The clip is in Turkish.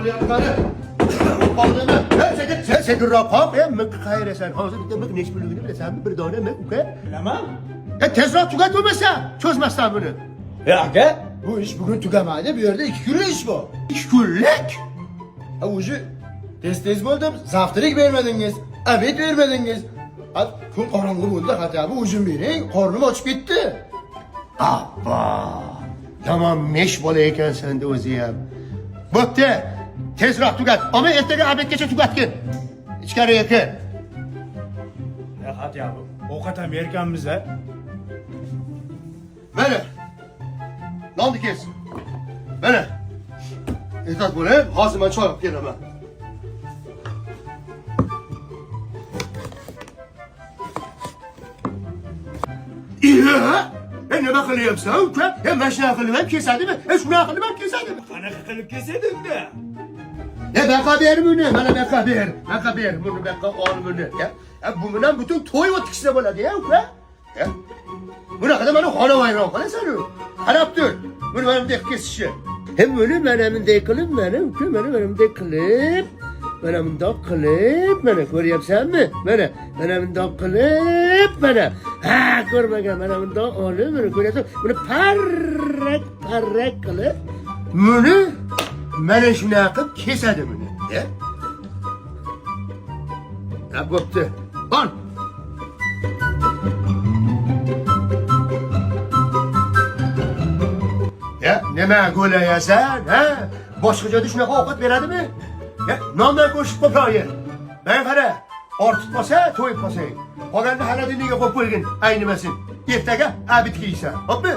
yapkanı. Bağlığını. Sen rapam. Mık kayresen. Hazır bir de mık neş bölümünü bilesen mi? Bir tane mık uke. Bilemem. Tezrak tüketmemezsen. Çözmezsen bunu. Ya ge? Bu iş bugün tükemaydı. Bir yerde 2 günlük iş bu. 2 günlük. Ha ucu tez buldum. Saftirik vermediniz. Abit vermediniz. Kun karanlık oldu. Hatta bu ucun biri karnım açıp gitti. Abba. Tamam meş bolayken sen de özüyem. Böpte. Tezrak tüket. Ama ertege abet geçe tüketkin. İçkari yakın. Ya hadi ya bu. O kadar yerken bize. Böyle. Landı kes. Böyle. Esas böyle. Hazıma çay yap geleme. İyi. Ne bakılıyorum sen? Ben şuna akıllımam keser değil mi? Şuna akıllımam keser değil mi? Kana kakalıp kesedin de. Ben haberim bunu. Bana ben haber. Bunu ben al bunu. Ya bundan bütün toy o tikisine böyle ya. Ya. Buna kadar bana hana vayran falan sanıyorum. Haraptır. Bunu benim de kesişi. Hem böyle benim de kılıp benim de kılıp. Benim de kılıp bana görüyorsan mı? Benim de kılıp bana. Ha görmegen benim de oğlum bunu görüyorsan. Bunu parrak kılıp. Bunu bana şuna akıp kesedi bunu. Ya. Ya koptu. On. Ya neme göle ya sen? Ha? Başkaca düşüne ovqat beradi mi? Ya nondan ko'shib qo'yib. Ben qara. Ortitmasa to'yib qolsang. Qolganda hala diniga qo'yib qo'ygin, aynimasin. Ertaga abit kiysan. Xo'pmi?